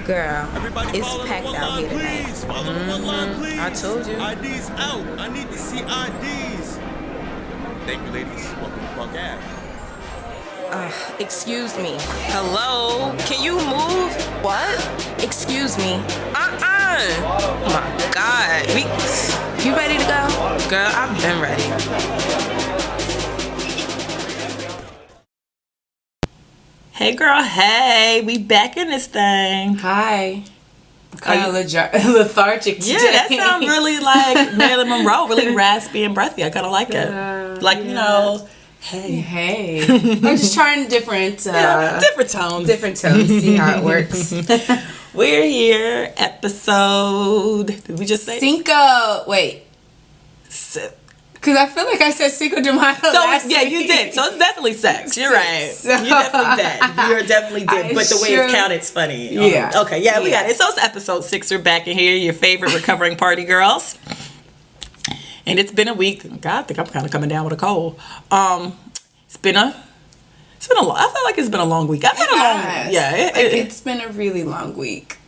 Girl, Everybody it's follow packed the one out line, here tonight. please. Follow the one line, please. I told you. IDs out. I need to see IDs. Thank you, ladies. Welcome to Punk Ave. Excuse me. Hello? Can you move? What? Excuse me. Oh my God. You ready to go? Girl, I've been ready. Hey girl, hey, we back in this thing. Hi. Kind of lethargic today. Yeah, that sounds really like Marilyn Monroe, really raspy and breathy. I kind of like it. Like, you know, Hey. I'm just trying different tones. Different tones, see how it works. We're here, episode, did we just say? Cinco. Wait. Because I feel like I said Cinco de Mayo last yeah, week. you did. So it's definitely sex. You're right. So- You definitely did. You're definitely did. But the way it's counted, it's funny. Yeah. Okay, yeah, we got it. So it's episode 6. We're back in here, your favorite recovering party girls. And it's been a week. God, I think I'm kind of coming down with a cold. It's been a long, I feel like it's been a long week. I've had a long, it's been a really long week.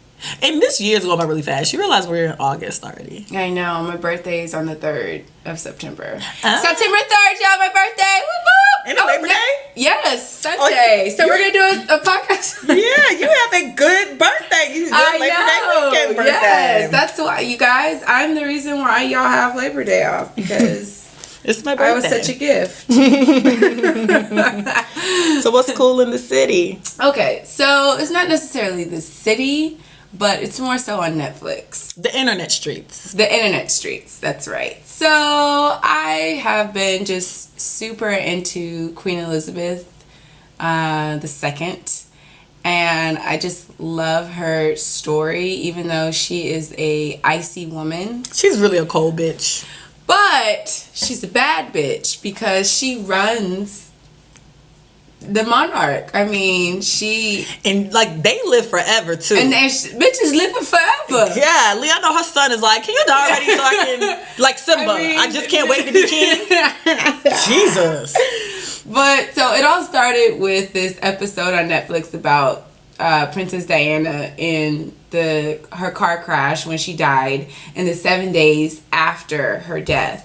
And this year's going by really fast. You realize we're in August already. I know. My birthday is on the 3rd of September. September 3rd, y'all, my birthday. Woo woo! Ain't it Labor Day? Yes, Sunday. So we're going to do a podcast. Yeah, you have a good birthday. You good Labor Day weekend birthday. Yes, that's why, you guys, I'm the reason why y'all have Labor Day off. Because it's my birthday. I was such a gift. So what's cool in the city? Okay, so it's not necessarily the city, but it's more so on Netflix. The internet streets. The internet streets, that's right. So I have been just super into Queen Elizabeth II. And I just love her story, even though she is a icy woman. She's really a cold bitch. But she's a bad bitch because she runs the monarch. I mean, and like they live forever too. And bitches living forever. Yeah, Lee, I know her son is like, can you die already so I can, like Simba, I just can't wait to be king. Jesus. But so it all started with this episode on Netflix about Princess Diana in her car crash when she died in the 7 days after her death.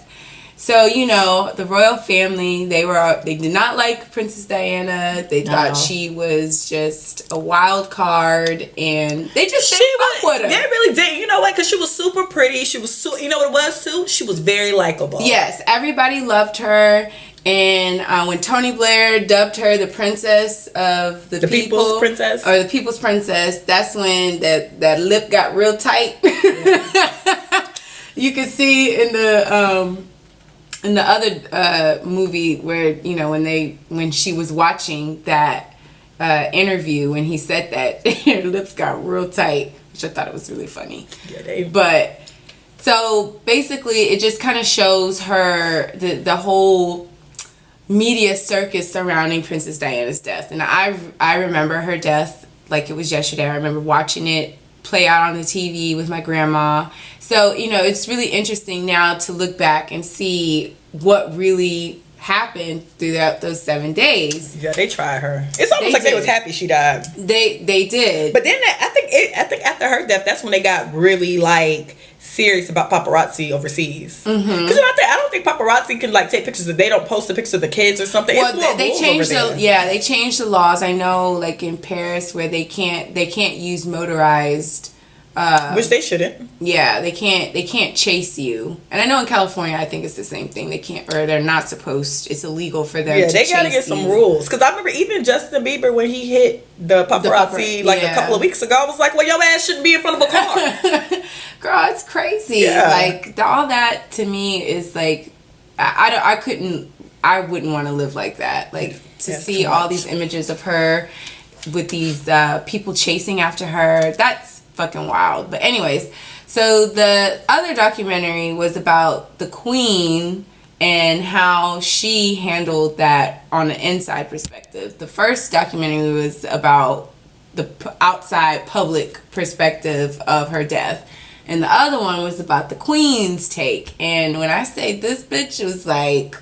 So, you know, the royal family, they did not like Princess Diana. They thought she was just a wild card, and they just didn't fuck with her. They really did. You know what? Because she was super pretty. She was you know what it was too? She was very likable. Yes, everybody loved her. And when Tony Blair dubbed her the princess of the people's princess, or the people's princess, that's when that lip got real tight. Yeah. You could see in the other movie where, you know, when she was watching that interview, when he said that, her lips got real tight, which I thought it was really funny. Yeah, but so basically it just kind of shows her the whole media circus surrounding Princess Diana's death. And I remember her death like it was yesterday. I remember watching it play out on the TV with my grandma. So, you know, it's really interesting now to look back and see what really happened throughout those 7 days. Yeah, they tried her. It's almost like they was happy she died. They did. But then I think after her death, that's when they got really like serious about paparazzi overseas. Because I don't think paparazzi can like take pictures. They don't post the pictures of the kids or something. Well, they changed they changed the laws. I know, like in Paris, where they can't use motorized. Which they shouldn't. Yeah, they can't chase you. And I know in California, I think it's the same thing. They can't, or they're not supposed. It's illegal for them. Yeah, they gotta get some rules. Because I remember even Justin Bieber, when he hit the paparazzi a couple of weeks ago, I was like, well, your ass shouldn't be in front of a car. Girl, it's crazy. Yeah. Like all that to me is like, I wouldn't want to live like that. Like to see all these images of her with these people chasing after her. That's fucking wild. But anyways, so the other documentary was about the Queen and how she handled that on the inside perspective. The first documentary was about the outside public perspective of her death, and the other one was about the Queen's take. And when I say this bitch was like,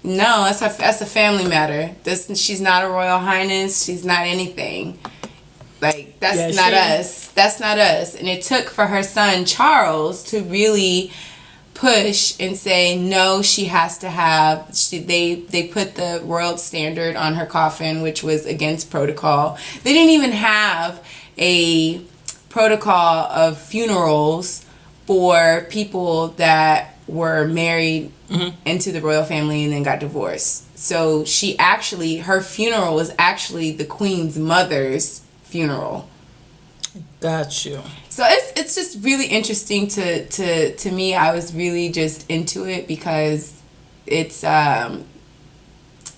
no, that's a family matter. She's not a royal highness. She's not anything. Like, that's not us. That's not us. And it took for her son, Charles, to really push and say, no, she has to have... They put the royal standard on her coffin, which was against protocol. They didn't even have a protocol of funerals for people that were married into the royal family and then got divorced. So her funeral was actually the Queen's mother's funeral. Got you. So it's just really interesting to me. I was really just into it because it's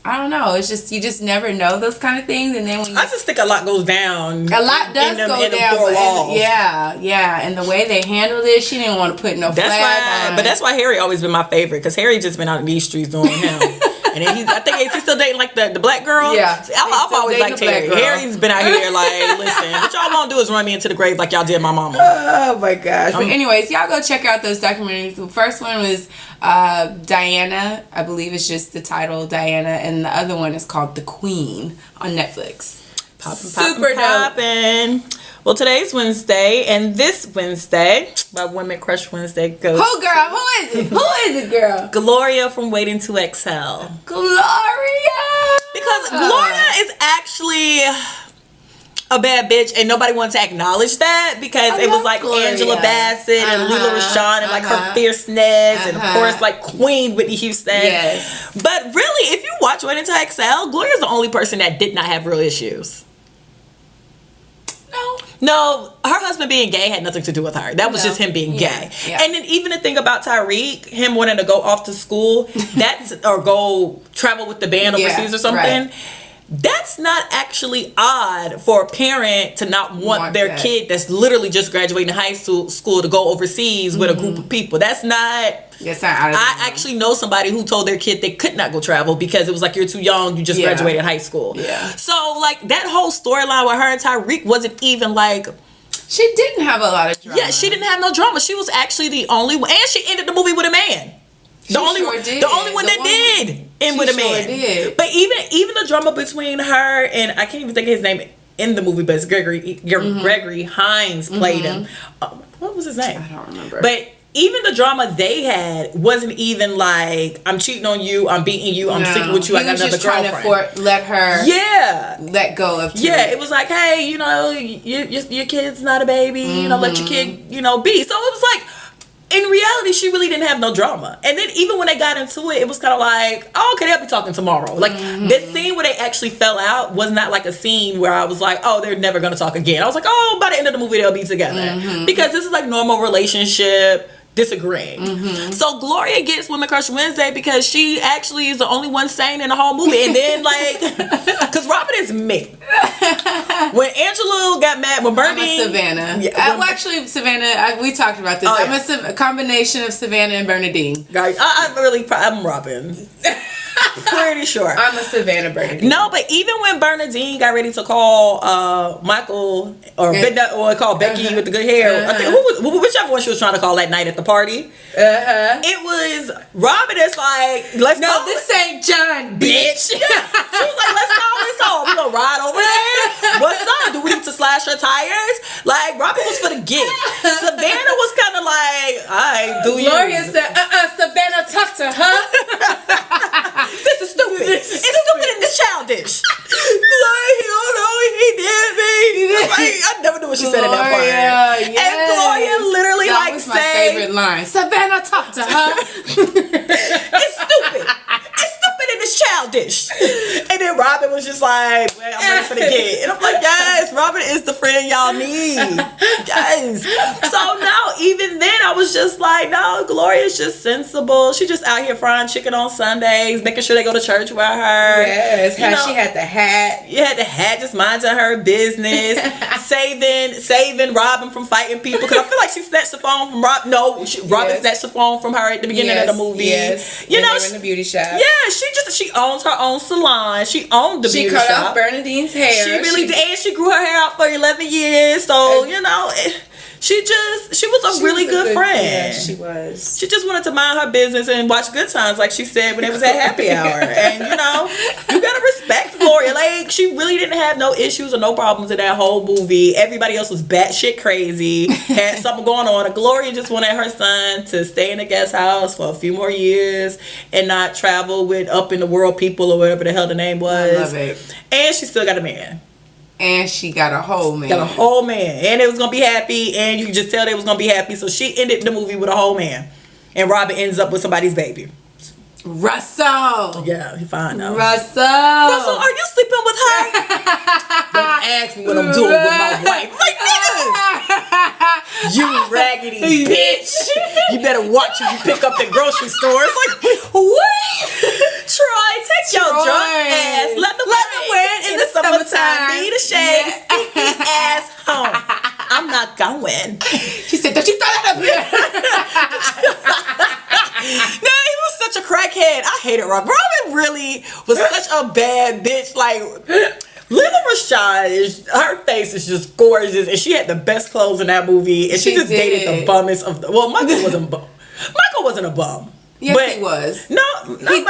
I don't know. It's just, you just never know those kind of things. And then when I just think a lot goes down. A lot does go down. Yeah. And the way they handled it, she didn't want to put no flag on. But that's why Harry always been my favorite, because Harry just been out in these streets doing him. And then I think he's still dating like the black girl. Yeah. I've always liked Harry. Harry's been out here like, listen, what y'all won't do is run me into the grave like y'all did my mama. Oh my gosh. But anyways, y'all go check out those documentaries. The first one was Diana, I believe it's just the title, Diana, and the other one is called The Queen on Netflix. Super dope. Well, today's Wednesday, and this Wednesday, my Women Crush Wednesday goes. Who, girl? Who is it? Who is it, girl? Gloria from Waiting to Exhale. Gloria! Because Gloria is actually a bad bitch, and nobody wanted to acknowledge that, because it was like Gloria. Angela Bassett and Lila Rashawn and like her fierceness, and of course like Queen Whitney Houston. Yes. But really, if you watch Waiting to Exhale, Gloria's the only person that did not have real issues. No, her husband being gay had nothing to do with her. That was just him being gay. Yeah. And then even the thing about Tyreek, him wanting to go off to school, or go travel with the band overseas or something. Right. That's not actually odd for a parent to not want their kid that's literally just graduating high school to go overseas with a group of people. That's not... I actually know somebody who told their kid they could not go travel because it was like, you're too young, you just graduated high school. Yeah. So like that whole storyline with her and Tyreek wasn't even like... She didn't have a lot of drama. Yeah, she didn't have no drama. She was actually the only one. And she ended the movie with a man. The only one that did end with a man. Did. But even the drama between her and, I can't even think of his name in the movie, but it's Gregory Hines played him. What was his name? I don't remember. But even the drama they had wasn't even like, I'm cheating on you, I'm beating you, I'm sleeping with you, I got another girlfriend. He was just trying to let her let go of Tyreek. Yeah, it was like, hey, you know, your kid's not a baby, you know, let your kid, you know, be. So it was like, in reality, she really didn't have no drama. And then even when they got into it, it was kind of like, oh, okay, they'll be talking tomorrow. Like, this scene where they actually fell out was not like a scene where I was like, oh, they're never going to talk again. I was like, oh, by the end of the movie, they'll be together. Because this is like normal relationship disagreeing. So Gloria gets Women Crush Wednesday because she actually is the only one sane in the whole movie. And then like, because Robin is me. When Angela got mad, when Bernadine, I'm a Savannah. Well, actually, Savannah, we talked about this. I'm a combination of Savannah and Bernadine. I'm Robin. Pretty sure. I'm a Savannah Bernadine. No, but even when Bernadine got ready to call Michael or call Becky with the good hair, I think whichever one she was trying to call that night at the party, it was Robin is like, this ain't John, bitch. Yeah. She was like, let's call this home. We gonna ride over there. What's up? Do we need to slash her tires? Like, Robin was for the gift. Savannah was kind of like, all right, do you? Gloria said, Savannah, talk to her. This is stupid. It's stupid and it's childish. Gloria, you don't know he did me. I never knew what she said in that part. Yes. And Gloria literally that was my favorite line. Savannah, talk to her. It's stupid. It's stupid and it's childish. And then Robin was just like, well, I'm ready for the kid. And I'm like, yes, Robin is the friend y'all need. Yes. So now, even then, I was just like, no, Gloria's just sensible. She just out here frying chicken on Sundays, making sure they go to church with her. Yes, she had the hat. Yeah, the hat, just minding her business. saving Robin from fighting people. Because I feel like she snatched the phone from Robin. No, Robin snatched the phone from her at the beginning of the movie. Yes, you know, in the beauty shop. Yeah, she owns her own salon. She owned the beauty shop. She cut off Bernadine's hair. She really did. And she grew her hair out for 11 years. So, you know, She was a really good friend. Yeah, she was. She just wanted to mind her business and watch Good Times, like she said when they was at happy hour. And you gotta respect Gloria. Like, she really didn't have no issues or no problems in that whole movie. Everybody else was batshit crazy, had something going on. And Gloria just wanted her son to stay in the guest house for a few more years and not travel with up in the world people or whatever the hell the name was. I love it. And she still got a man. And she got a whole man. Got a whole man. And they was going to be happy. And you could just tell they was going to be happy. So she ended the movie with a whole man. And Robin ends up with somebody's baby. Russell. Yeah, he fine now. Russell, Are you sleeping with her? Don't ask me what I'm doing with my wife. Like, nigga, you raggedy bitch. You better watch when you pick up the grocery stores. Like, what? Troy, take your drunk ass. Let the wind in the summertime be the shade. Stinky ass home. I'm not going. She said, don't you throw that up here. No, he was such a crackhead. I hated Robin. Robin really was such a bad bitch. Like, Little Rashad, her face is just gorgeous, and she had the best clothes in that movie, and she just dated the bummest of the. Well, Michael wasn't a bum. Yes, but he was. No,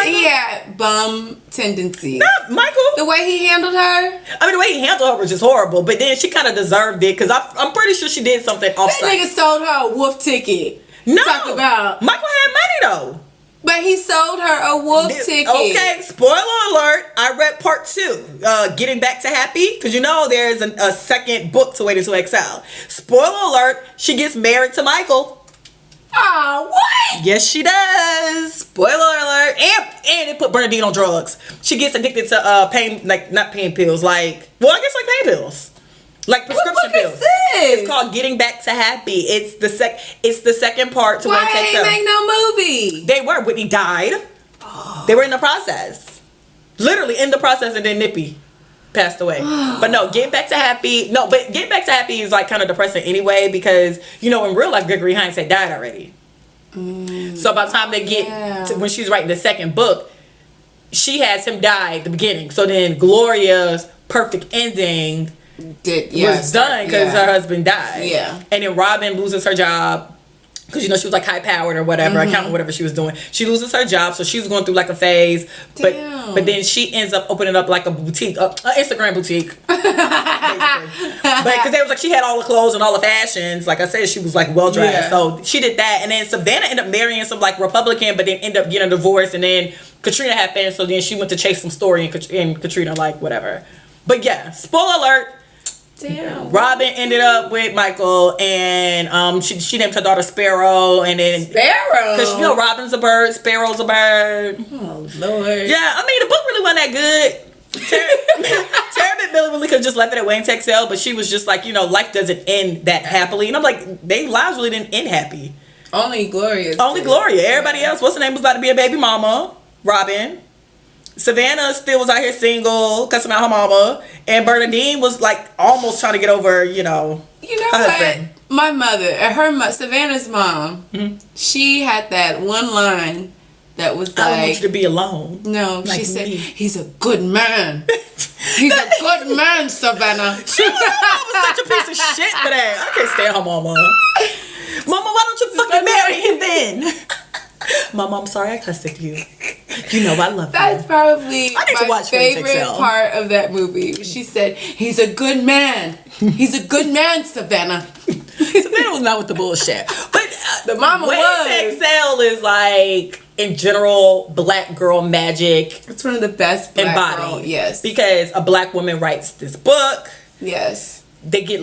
he had bum tendencies. Not Michael. The way he handled her. I mean, the way he handled her was just horrible. But then she kind of deserved it because I'm pretty sure she did something off. That nigga sold her a wolf ticket. No, talk about Michael had money though. But he sold her a wolf ticket. Okay, spoiler alert. I read part 2, Getting Back to Happy, because there's a second book to Wait Until Excel. Spoiler alert, she gets married to Michael. Oh, what? Yes, she does. Spoiler alert. And it put Bernadine on drugs. She gets addicted to pain, like not pain pills, I guess like pain pills. Like prescription pills. This? It's called Getting Back to Happy. It's the second part to Why ain't make no movie? They were. Whitney died. They were in the process. Literally in the process, and then Nippy passed away. But no, Getting Back to Happy. No, but Getting Back to Happy is like kind of depressing anyway because in real life Gregory Hines had died already. So by the time they get to when she's writing the second book, she has him die at the beginning. So then Gloria's perfect ending was done because her husband died. Yeah. And then Robin loses her job because she was like high powered or whatever, accountant, whatever she was doing. She loses her job, so she was going through like a phase. But then she ends up opening up like a boutique, an Instagram boutique. But because they was like she had all the clothes and all the fashions. Like I said, she was like well dressed. So she did that, and then Savannah ended up marrying some like Republican, but then ended up getting a divorce, and then Katrina happened. So then she went to chase some story, and Katrina like whatever. But yeah, spoiler alert. Damn. Robin ended up with Michael, and she named her daughter Sparrow, and then Sparrow, because Robin's a bird, Sparrow's a bird. Oh Lord. Yeah, I mean the book really wasn't that good. Tara McMillan really could have just left it at Wayne Texel, but she was just like, life doesn't end that happily, and I'm like, their lives really didn't end happy. Only Gloria. Everybody else, what's her name, was about to be a baby mama. Robin. Savannah still was out here single, cussing out her mama, and Bernadine was like almost trying to get over, her husband. My mother, Savannah's mom, she had that one line that was like, I don't want you to be alone. No, like she said, me. he's a good man. He's a good man, Savannah. She was such a piece of shit for that. I can't stand her mama. Mama, why don't you fucking marry him then? Mama, I'm sorry I cussed at you. I love you. That's probably my favorite part of that movie. She said, he's a good man. He's a good man, Savannah. Savannah was not with the bullshit. But the mama was. Excel is like, in general, black girl magic. It's one of the best black embodied. Girl, yes. Because a black woman writes this book. Yes. They get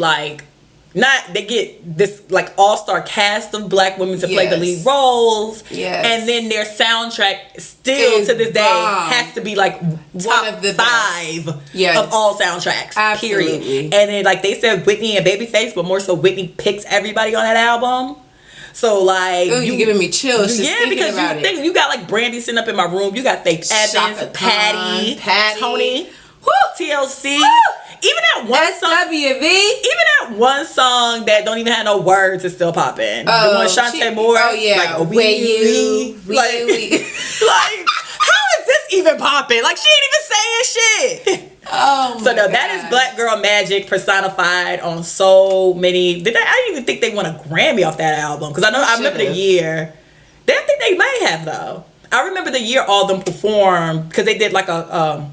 this like all-star cast of black women to play the lead roles. Yes. And then their soundtrack still to this day has to be like one of the 5 of all soundtracks. Absolutely. Period. And then like they said Whitney and Babyface, but more so Whitney picks everybody on that album. So like you're giving me chills. Yeah, because you got like Brandy sitting up in my room. You got Faith Evans, Patty, Tony, TLC. Woo! Even that one song, even that one song that don't even have no words is still popping. The one Shantae Moore. Oh yeah, like where you like, like how is this even popping? Like she ain't even saying shit. Oh my So no, God. that is Black Girl Magic personified on so many. I didn't even think they won a Grammy off that album because I remember the year. I think they may have though. I remember the year all of them performed because they did like a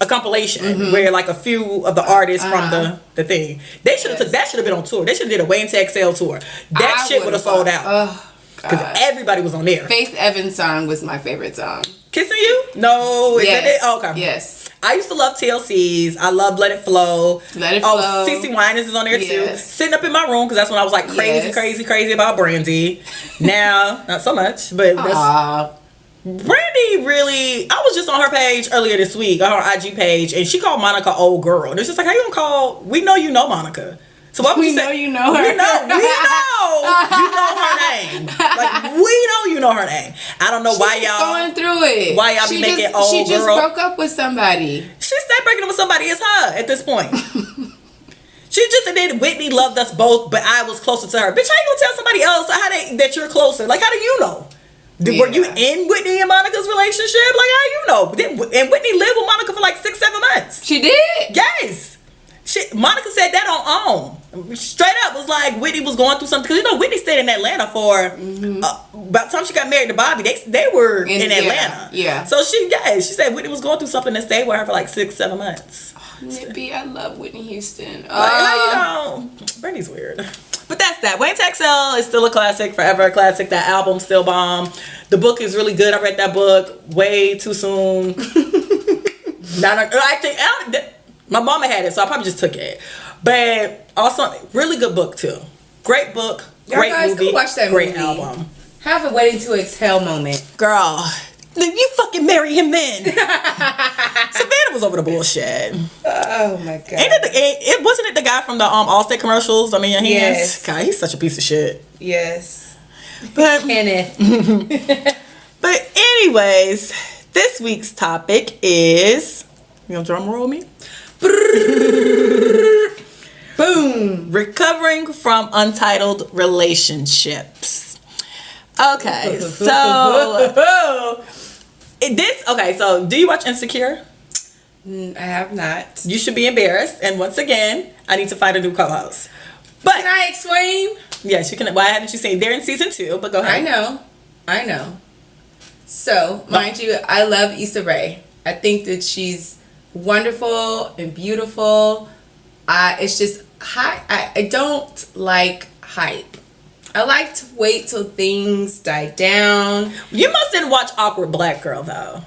compilation where like a few of the artists from the thing. They should have took that. Should have been on tour. They should have did a Wayne to Exhale tour. That shit would have sold out. Oh, because everybody was on there. Faith Evans' song was my favorite song. Kissing You? No, is it? Oh, okay. Yes. I used to love TLC's. I loved Let It Flow. Let It Flow. Oh, CeCe Winans is on there too. Sitting up in my room because that's when I was like crazy about Brandy. Now, not so much, but that's. Brandy really, I was just on her page earlier this week, on her IG page, and she called Monica old girl. And it's just like, how you gonna call, we know you know Monica. So what would you say? You know her. We know you know her name. Like, we know you know her name. I don't know why y'all going through it. Why y'all be making old girl. She just broke up with somebody. She stayed breaking up with somebody. It's her at this point. She just said Whitney loved us both, but I was closer to her. Bitch, how you gonna tell somebody else that you're closer? Like, how do you know? Were you in Whitney and Monica's relationship? Like, how you know? And Whitney lived with Monica for like 6-7 months. She did? Yes. Monica said that on straight up was like Whitney was going through something because Whitney stayed in Atlanta for by the time she got married to Bobby, they were in Atlanta. Yeah. So she said Whitney was going through something and stayed with her for like 6-7 months. Nippy, I love Whitney Houston. Brittany's weird. But that's that. Wayne Texel is still a classic, forever a classic. That album still bomb. The book is really good. I read that book way too soon. My mama had it, so I probably just took it. But also, really good book too. Great book, great movie, go watch that great movie. album. Have a Waiting to Exhale moment. Girl, you fucking marry him then. Savannah was over the bullshit. Oh my God. Wasn't it the guy from the Allstate commercials? I mean, yes. God, he's such a piece of shit. Yes. But Kenneth. But anyways, this week's topic is, you gonna drum roll me? Boom. Recovering from untitled relationships. Okay, so so do you watch Insecure? I have not. You should be embarrassed. And once again, I need to find a new co-host. But can I explain? Yes, you can. Why haven't you seen? They're in season 2, but go ahead. I know. So, mind you, I love Issa Rae. I think that she's wonderful and beautiful. It's just I don't like hype. I like to wait till things die down. You must didn't watch Awkward Black Girl though.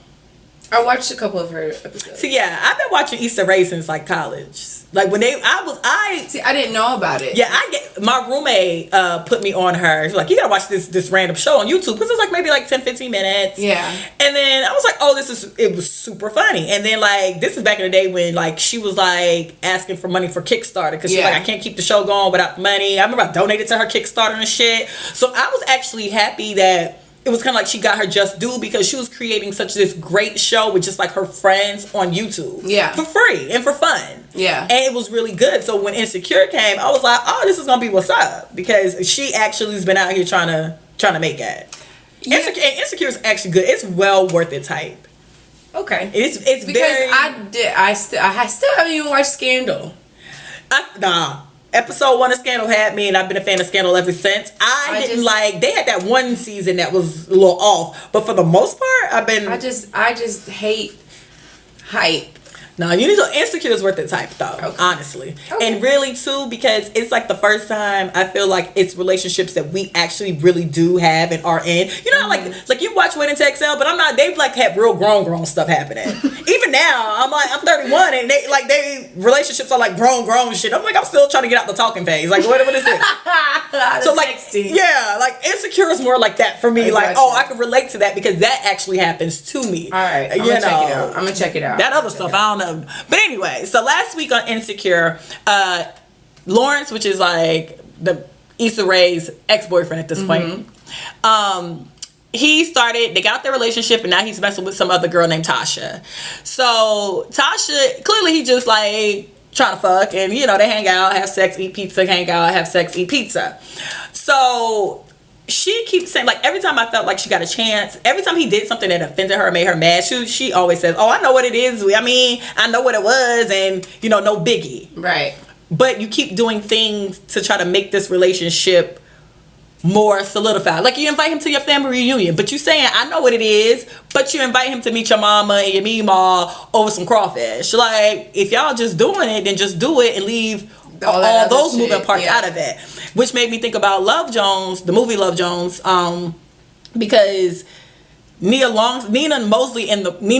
I watched a couple of her episodes. So yeah, I've been watching Issa Rae since like college. Like when I didn't know about it. Yeah, my roommate put me on her. She's like, you gotta watch this random show on YouTube because it's like maybe like 10-15 minutes. Yeah. And then I was like, oh, it was super funny. And then like this is back in the day when like she was like asking for money for Kickstarter because she's like, I can't keep the show going without the money. I remember I donated to her Kickstarter and shit. So I was actually happy that it was kind of like she got her just due because she was creating such this great show with just like her friends on YouTube. Yeah. For free and for fun. Yeah. And it was really good. So when Insecure came, I was like, oh, this is going to be what's up. Because she actually has been out here trying to make it. Yeah. Insecure is actually good. It's well worth its hype. Okay. It's because very... I still haven't even watched Scandal. Nah. Episode 1 of Scandal had me, and I've been a fan of Scandal ever since. They had that one season that was a little off, but for the most part, I just hate hype. No, you need to. Insecure is worth its hype though, honestly. Okay. And really too, because it's like the first time I feel like it's relationships that we actually really do have and are in. You know, like you watch Waiting to Exhale, but I'm not. They've like had real grown stuff happening. Even now, I'm 31, and they relationships are like grown shit. I'm like, I'm still trying to get out the talking phase. Like what is it? So like, texting. Yeah, like Insecure is more like that for me. I can relate to that because that actually happens to me. All right, I'm gonna check it out. That other stuff, I don't know. But anyway, so last week on Insecure, Lawrence, which is like the Issa Rae's ex-boyfriend at this point, they got out their relationship and now he's messing with some other girl named Tasha. So Tasha, clearly he just like trying to fuck and they hang out, have sex, eat pizza, hang out, have sex, eat pizza. So she keeps saying, like, every time I felt like she got a chance, every time he did something that offended her, made her mad, she always says, oh, I know what it is. I mean, I know what it was, and, you know, no biggie. Right. But you keep doing things to try to make this relationship more solidified. Like, you invite him to your family reunion, but you saying, I know what it is, but you invite him to meet your mama and your meemaw over some crawfish. Like, if y'all just doing it, then just do it and leave all those moving parts out of it. Which made me think about Love Jones, the movie Love Jones, because Nina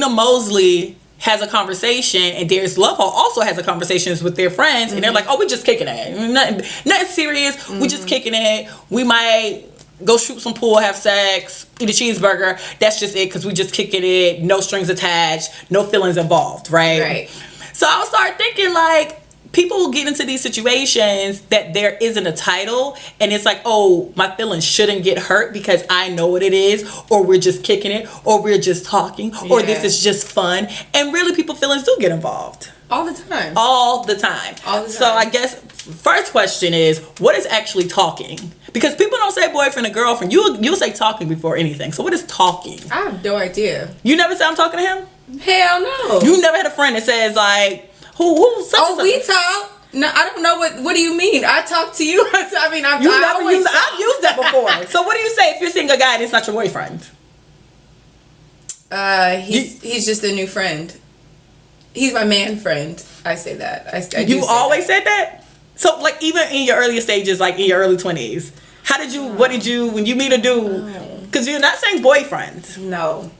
Mosley has a conversation, and Darius Lovehall also has a conversations with their friends, and they're like, oh, we're just kicking it. Nothing serious. We're just kicking it. We might go shoot some pool, have sex, eat a cheeseburger. That's just it, because we just kicking it. No strings attached. No feelings involved, right? Right. So I would start thinking, like, people will get into these situations that there isn't a title, and it's like, oh, my feelings shouldn't get hurt because I know what it is, or we're just kicking it, or we're just talking, or this is just fun. And really, people's feelings do get involved. All the time. All the time. So I guess first question is, what is actually talking? Because people don't say boyfriend and girlfriend. You'll say talking before anything. So what is talking? I have no idea. You never say I'm talking to him? Hell no. You never had a friend that says, like, who we talk. No, I don't know what do you mean? I talk to you. I mean, I've used that before. So what do you say if you're seeing a guy and it's not your boyfriend? He's just a new friend. He's my man friend. I say that. You always said that? So, like, even in your earlier stages, like in your early 20s, what did you, when you meet a dude, because you're not saying boyfriend. No.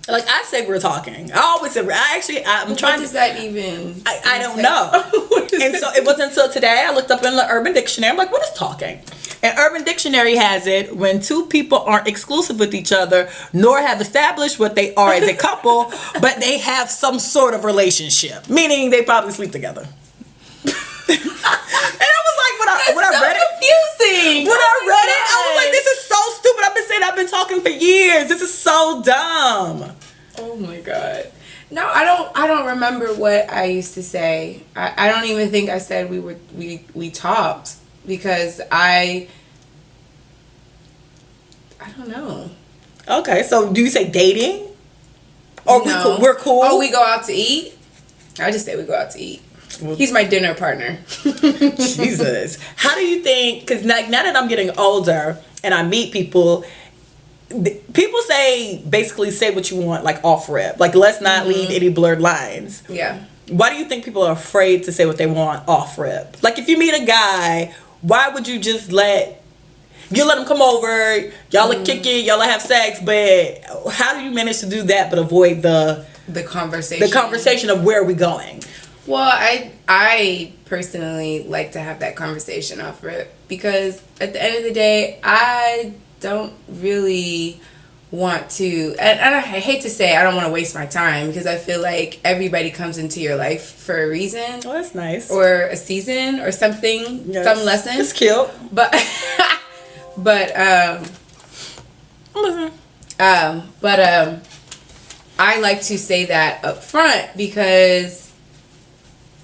Like, I say we're talking. I always say, I'm trying to... What does that even... I don't know. And so it wasn't until today I looked up in the Urban Dictionary. I'm like, what is talking? And Urban Dictionary has it when two people aren't exclusive with each other, nor have established what they are as a couple, but they have some sort of relationship. Meaning they probably sleep together. And I was like, when I read it... confusing. When I read it, I was like, this is so stupid. I've been talking for years. This is so dumb. Oh my God. No, I don't remember what I used to say. I don't even think I said we talked, because I don't know. Okay, so do you say dating? Or no. We're cool? Oh, we go out to eat? I just say we go out to eat. He's my dinner partner. Jesus. How do you think, because now that I'm getting older and I meet people basically say what you want, like, off rip. Like, let's not leave any blurred lines. Yeah. Why do you think people are afraid to say what they want off rip? Like, if you meet a guy, why would you just let him come over, y'all will kick it, y'all will have sex, but how do you manage to do that but avoid the conversation of where are we going? Well, I personally like to have that conversation off rip, because at the end of the day, I don't really want to, and I hate to say I don't want to waste my time, because I feel like everybody comes into your life for a reason. Oh, that's nice. Or a season or something, yes. Some lesson. It's cute. But I like to say that up front, because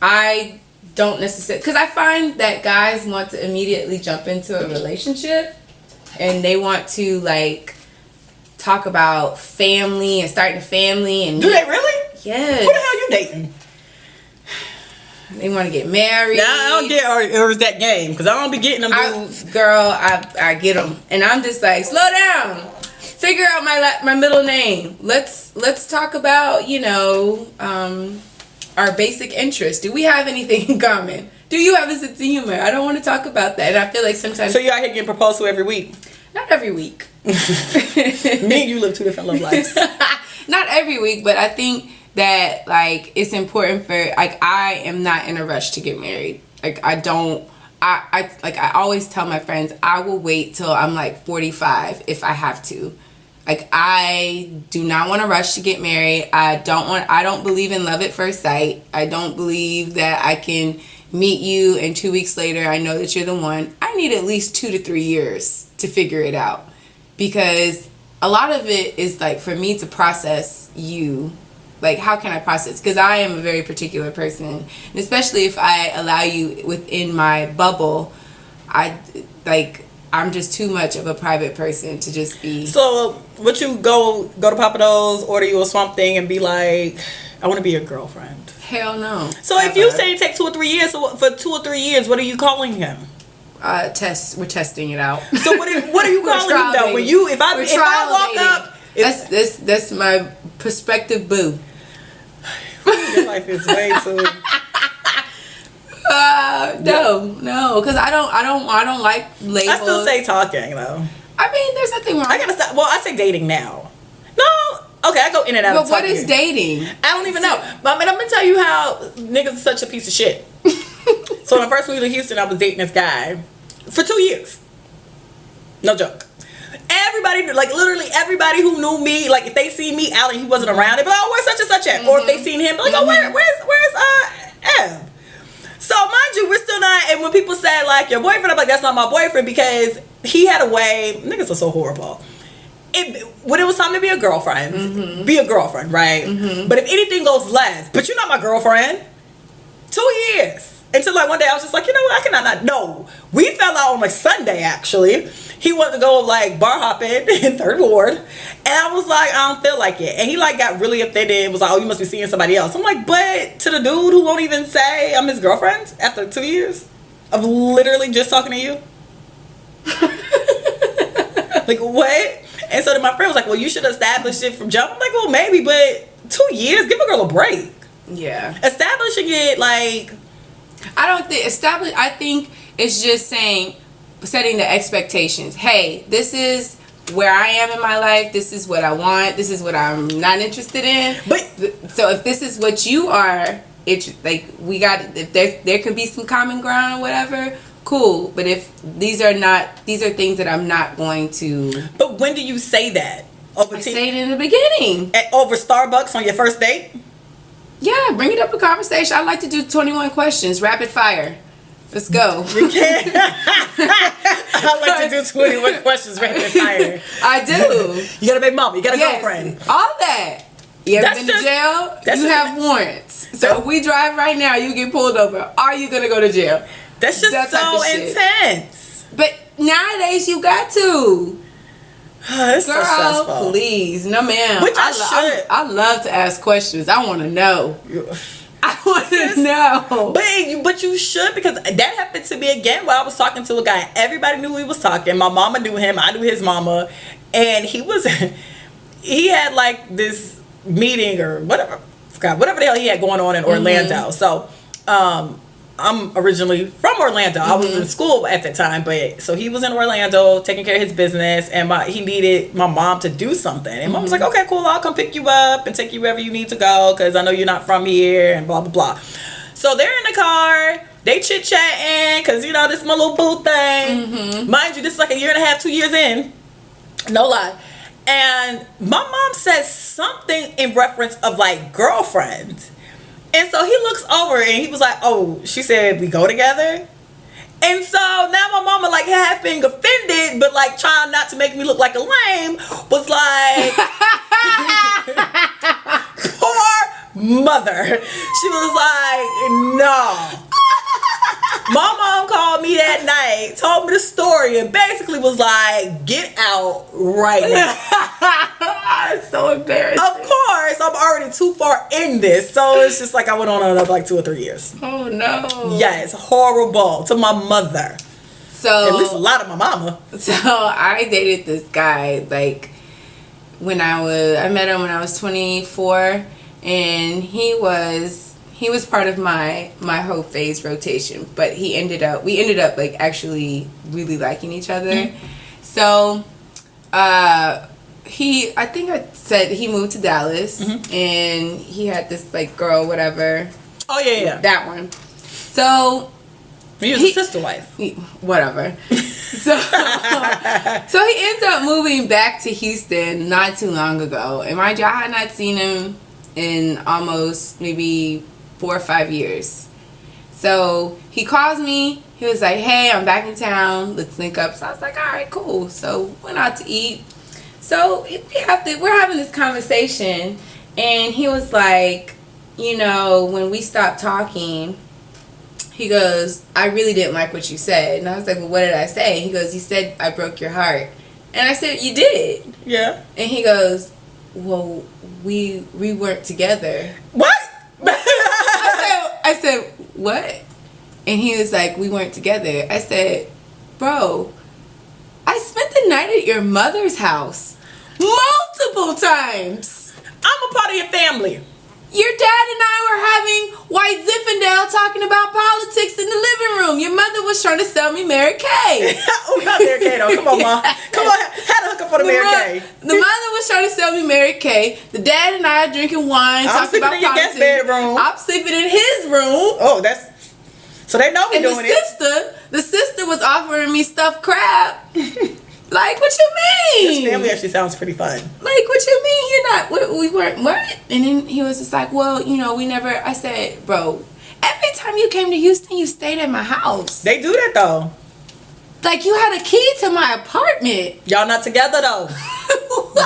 I don't necessarily, because I find that guys want to immediately jump into a relationship, and they want to, like, talk about family and starting a family. And do they really? Yes. Who the hell you dating? They want to get married. Nah, I don't get, or is that game? Because I don't be getting them dudes. Girl, I get them, and I'm just like, slow down. Figure out my middle name. Let's talk about, our basic interests. Do we have anything in common? Do you have a sense of humor? I don't want to talk about that. And I feel like sometimes... So you out here getting proposed to every week? Not every week. Me and you live two different love lives. Not every week, but I think that, like, it's important for... Like, I am not in a rush to get married. Like, I always tell my friends, I will wait till I'm, like, 45 if I have to. Like, I do not want to rush to get married. I don't believe in love at first sight. I don't believe that I can meet you and 2 weeks later I know that you're the one. I need at least 2 to 3 years to figure it out, because a lot of it is, like, for me to process you. Like, how can I process? Because I am a very particular person, and especially if I allow you within my bubble, I'm just too much of a private person to just be. So would you go to Papa Do's, order you a Swamp Thing, and be like, I want to be your girlfriend? Hell no. So if you say it takes 2 or 3 years, so for 2 or 3 years, what are you calling him? We're testing it out. So what are you calling him though? When you if I walk up, that's my prospective boo. Your life is way too. No, because I don't like labels. I still say talking though. I mean, there's nothing wrong. I gotta stop. Well, I say dating now. No, okay, I go in and out. But what is dating? I don't even know. But I mean, I'm gonna tell you how niggas is such a piece of shit. So when I first moved to Houston, I was dating this guy for 2 years. No joke. Everybody, like literally everybody who knew me, like if they see me out and he wasn't around, they'd be like, oh, where's such and such at? Or if they seen him, they're like, oh, where's Eb? So mind you, we're still not, and when people say like your boyfriend, I'm like, that's not my boyfriend, because he had a way, niggas are so horrible. When it was time to be a girlfriend, be a girlfriend, right? But if anything goes left, but you're not my girlfriend, 2 years. Until like one day I was just like, you know what, I cannot not. No, we fell out on like Sunday actually. He wanted to go like bar hopping in 3rd Ward, and I was like, I don't feel like it. And he like got really offended. Was like, oh, you must be seeing somebody else. I'm like, but to the dude who won't even say I'm his girlfriend after 2 years of literally just talking to you, like what? And so then my friend was like, well, you should establish it from jump. I'm like, well, maybe, but 2 years, give a girl a break. Yeah, establishing it like. I think it's just setting the expectations. Hey, this is where I am in my life. This is what I want. This is what I'm not interested in. But so if this is what you are, it's like if there could be some common ground or whatever, cool. But if these are things that I'm not going to. But when do you say that? I say it in the beginning. Over Starbucks on your first date? Yeah, bring it up in conversation. I like to do 21 questions, rapid fire. Let's go. You can. I like to do 21 questions, rapid fire. I do. You got a baby mama. You got a girlfriend. All that. You ever been to jail? You have warrants. So if we drive right now, you get pulled over. Are you going to go to jail? That's just so intense. But nowadays, you got to. It's Girl, so stressful. Please. No, ma'am. Which I love to ask questions. I want to know. I want to know. But you should, because that happened to me again when I was talking to a guy. Everybody knew we was talking. My mama knew him. I knew his mama. And he had like this meeting or whatever. Whatever the hell he had going on in Orlando. So, I'm originally from Orlando. I was in school at the time, but so he was in Orlando taking care of his business, and he needed my mom to do something. And mom was like, okay, cool, I'll come pick you up and take you wherever you need to go, because I know you're not from here, and blah, blah, blah. So they're in the car, they chit-chatting, because, you know, this is my little boo thing. Mind you, this is like 1.5 years, 2 years in. No lie. And my mom says something in reference of, like, girlfriend. And so he looks over and he was like, oh, she said we go together. And so now my mama, like, half being offended, but like trying not to make me look like a lame, was like, poor mother. She was like, no. My mom called me that night, told me the story, and basically was like, get out right now. It's so embarrassing. Of course, I'm already too far in this. So it's just like I went on another like 2 or 3 years. Oh, no. Yes, horrible to my mother. So, at least a lot of my mama. So I dated this guy, like, I met him when I was 24, and he was part of my whole phase rotation, but we ended up like actually really liking each other. So I think I said he moved to Dallas, and he had this like girl, whatever. Oh yeah. That one. So he was a sister wife. Whatever. So he ends up moving back to Houston not too long ago, and mind you, I had not seen him in almost maybe 4 or 5 years. So he calls me. He was like, hey, I'm back in town. Let's link up. So I was like, all right, cool. So went out to eat. So we're having this conversation, and he was like, you know, when we stopped talking, he goes, I really didn't like what you said. And I was like, well, what did I say? He goes, you said I broke your heart. And I said, you did. Yeah. And he goes, well, we weren't together. What? I said, what? And he was like, we weren't together. I said, bro, I spent the night at your mother's house multiple times. I'm a part of your family. Your dad and I were having White Zinfandel talking about politics in the living room. Your mother was trying to sell me Mary Kay. Oh, not Mary Kay though. Come on, Mom. Come on. Had to hook up for the Mary Kay. The mother was trying to sell me Mary Kay. The dad and I are drinking wine, talking about in your politics. guest bedroom. I'm sleeping in his room. Oh, that's... So they know we doing it. The sister was offering me stuffed crab. Like, what you mean? This family actually sounds pretty fun. Like, what you mean? You're not, we weren't, what? And then he was just like, well, you know, we never, I said, bro, every time you came to Houston, you stayed at my house. They do that though. Like, you had a key to my apartment. Y'all not together though.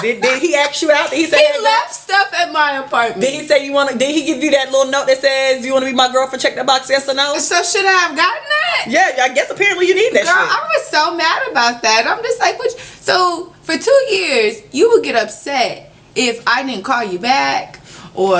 Did he ask you out? Did he say he left stuff at my apartment. Did he say you want to? Did he give you that little note that says you want to be my girlfriend? Check the box, yes or no. So should I have gotten that? Yeah, I guess apparently you need that. Girl, shit. I was so mad about that. I'm just like, what? So for 2 years, you would get upset if I didn't call you back, or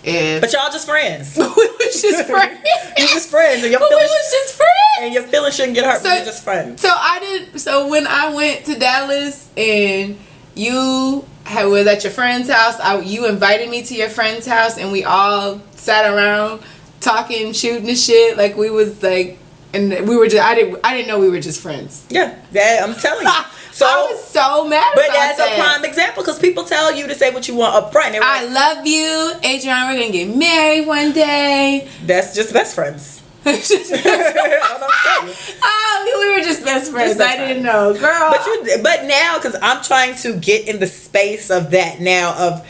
if. But y'all just friends. We was just friends. You're just friends, and your But we feelings. was just friends. And your feelings shouldn't get hurt. So, you're just friends. So when I went to Dallas and you was at your friend's house, you invited me to your friend's house, and we all sat around talking, shooting the shit, like we was like, and we were just, I didn't know we were just friends. Yeah, I'm telling you. So I was so mad but about that's that. a prime example, because people tell you to say what you want up front. I love you, Adrianna. We're gonna get married one day. That's just best friends. Just best friends. Oh, we were just best friends. I didn't know, girl. But now, because I'm trying to get in the space of that now, of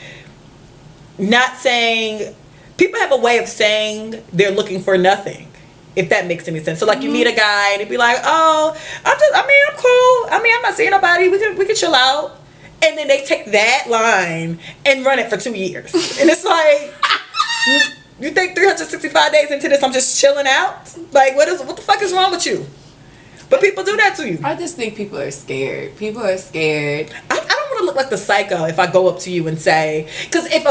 not saying, people have a way of saying they're looking for nothing, if that makes any sense. So like, you meet a guy and he'd be like, oh, I'm cool. I'm not seeing nobody. We can chill out. And then they take that line and run it for 2 years. And it's like, you think 365 days into this, I'm just chilling out? Like, what the fuck is wrong with you? But people do that to you. I just think people are scared. People are scared. I don't want to look like the psycho if I go up to you and say, because if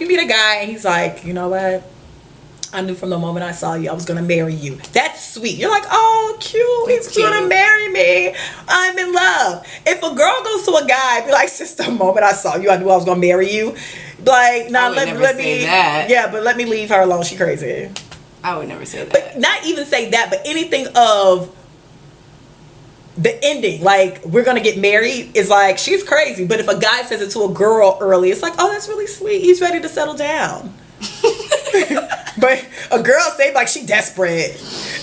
you meet a guy and he's like, you know what? I knew from the moment I saw you, I was going to marry you. That's sweet. You're like, oh, cute. He's going to marry me. I'm in love. If a girl goes to a guy, be like, since the moment I saw you, I knew I was going to marry you. Like, nah, let me. That. Yeah, but let me leave her alone. She crazy. I would never say that. But not even say that, but anything of the ending, like, we're going to get married, is like, she's crazy. But if a guy says it to a girl early, it's like, oh, that's really sweet. He's ready to settle down. But a girl say like she desperate,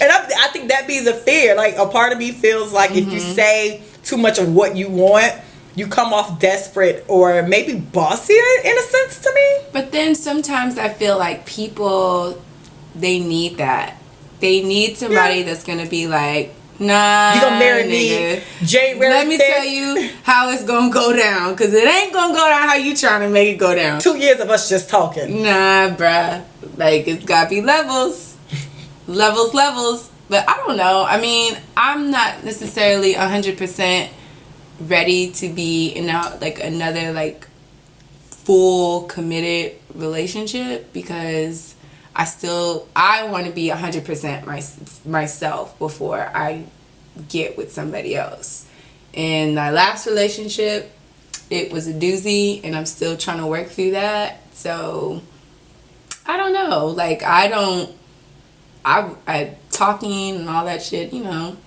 and I think that be the fear. Like, a part of me feels like if you say too much of what you want, you come off desperate or maybe bossier in a sense to me. But then sometimes I feel like people, they need that. They need somebody that's gonna be like, nah, you gonna marry nigga. me, January. Let me tell you how it's gonna go down, because it ain't gonna go down how you trying to make it go down. 2 years of us just talking. Nah, bruh. Like, it's gotta be levels. levels. But I don't know. I mean, I'm not necessarily 100% ready to be in another like full committed relationship, because I want to be 100% myself before I get with somebody else. In my last relationship, it was a doozy, and I'm still trying to work through that. So I don't know. Like, I talking and all that shit, you know.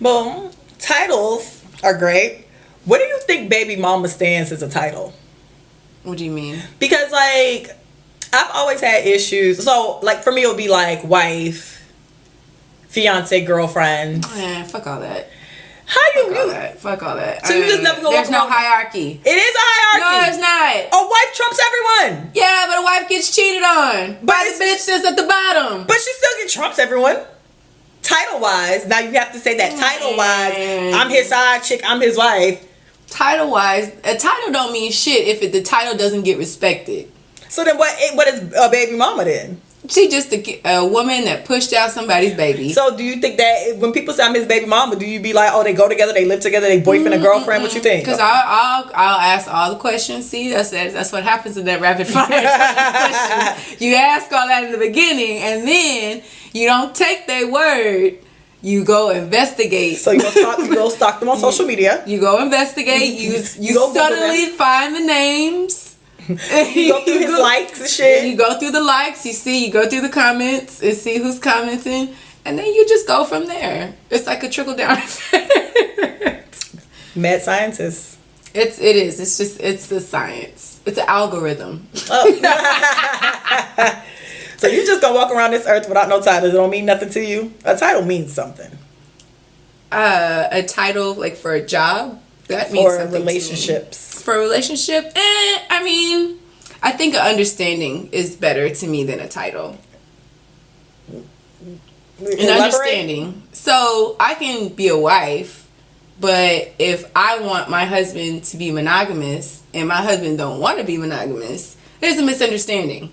Well, titles are great. What do you think baby mama stands as a title? What do you mean? Because, like, I've always had issues. So, like, for me, it would be like wife, fiance, girlfriend. Fuck all that. Fuck all that. So you just never go. There's no hierarchy. It is a hierarchy. No, it's not. A wife trumps everyone. Yeah, but a wife gets cheated on by the bitch that's at the bottom. But she still trumps everyone. Title wise, now you have to say that title wise. I'm his side chick. I'm his wife. Title wise, a title don't mean shit if the title doesn't get respected. So then what is a baby mama then? She just a woman that pushed out somebody's baby. So do you think that when people say I'm his baby mama, do you be like, oh, they go together, they live together, they boyfriend and girlfriend? What you think? Because I'll ask all the questions. See, that's what happens in that rapid fire question. You ask all that in the beginning, and then you don't take their word. You go investigate. So you go stalk them on social media. You go investigate. You suddenly find the names. You go through his likes and shit. You go through the likes. You go through the comments and see who's commenting, and then you just go from there. It's like a trickle down effect. Mad scientists. It is. It's the science. It's an algorithm. Oh. So you just gonna walk around this earth without no title? It don't mean nothing to you? A title means something. A title like for a job that means for something relationships. To me. For a relationship, I mean, I think an understanding is better to me than a title. An understanding. So I can be a wife, but if I want my husband to be monogamous and my husband don't want to be monogamous, there's a misunderstanding.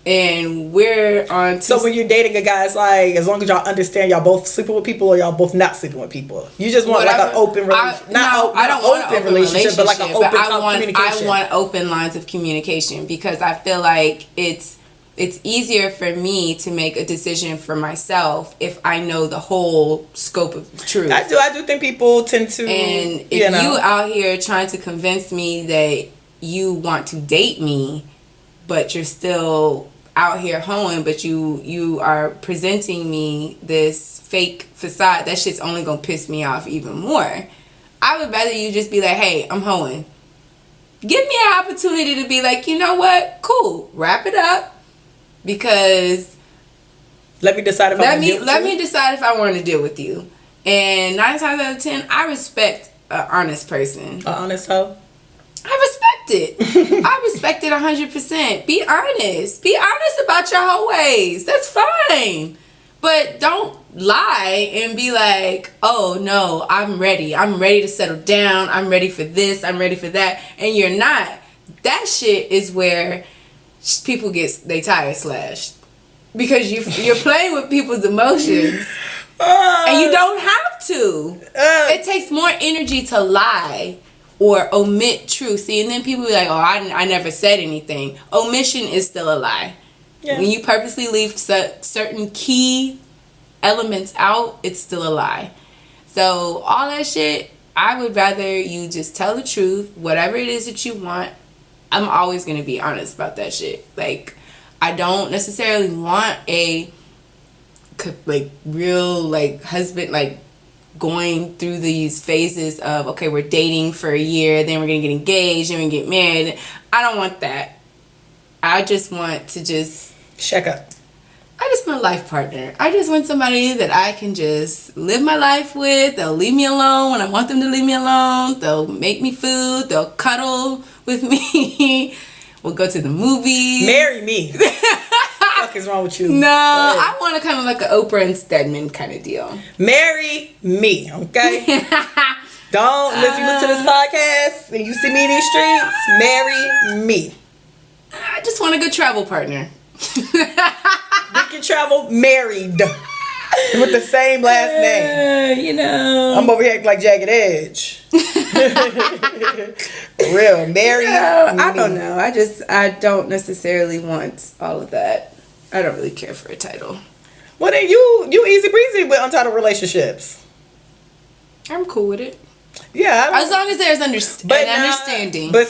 And we're on. So when you're dating a guy, it's like as long as y'all understand y'all both sleeping with people or y'all both not sleeping with people. You just want like an open relationship. I don't want an open relationship, but like an open communication. I want open lines of communication because I feel like it's easier for me to make a decision for myself if I know the whole scope of truth. I do think people tend to. And if you out here trying to convince me that you want to date me, but you're still out here hoeing, but you are presenting me this fake facade, that shit's only gonna piss me off even more. I would rather you just be like, hey, I'm hoeing. Give me an opportunity to be like, you know what? Cool. Wrap it up. Because let me decide if let me decide if I want to deal with you. And 9 times out of 10, I respect an honest person. An honest hoe? I respect it. I respect it 100%. Be honest. Be honest about your whole ways. That's fine. But don't lie and be like, oh no, I'm ready. I'm ready to settle down. I'm ready for this. I'm ready for that. And you're not. That shit is where people get their tires slashed. Because you're playing with people's emotions. And you don't have to. It takes more energy to lie or omit truth. See, and then people be like, oh, I never said anything. Omission is still a lie. Yeah. When you purposely leave certain key elements out, it's still a lie. So all that shit, I would rather you just tell the truth. Whatever it is that you want, I'm always going to be honest about that shit. Like, I don't necessarily want a like real like husband like going through these phases of, okay, we're dating for a year, then we're gonna get engaged, then we're gonna get married. I don't want that. I just want to just check up. I just want a life partner. I just want somebody that I can just live my life with. They'll leave me alone when I want them to leave me alone. They'll make me food. They'll cuddle with me. We'll go to the movies. Marry me. What the fuck is wrong with you? No, I want a kind of like an Oprah and Stedman kind of deal. Marry me, okay? Don't, if you listen to this podcast and you see me in these streets, marry me. I just want a good travel partner. We can travel married with the same last name. You know. I'm over here acting like Jagged Edge. Real, married. I don't know. I don't necessarily want all of that. I don't really care for a title. Well, then you easy breezy with untitled relationships. I'm cool with it. Yeah. As long as there's understanding. But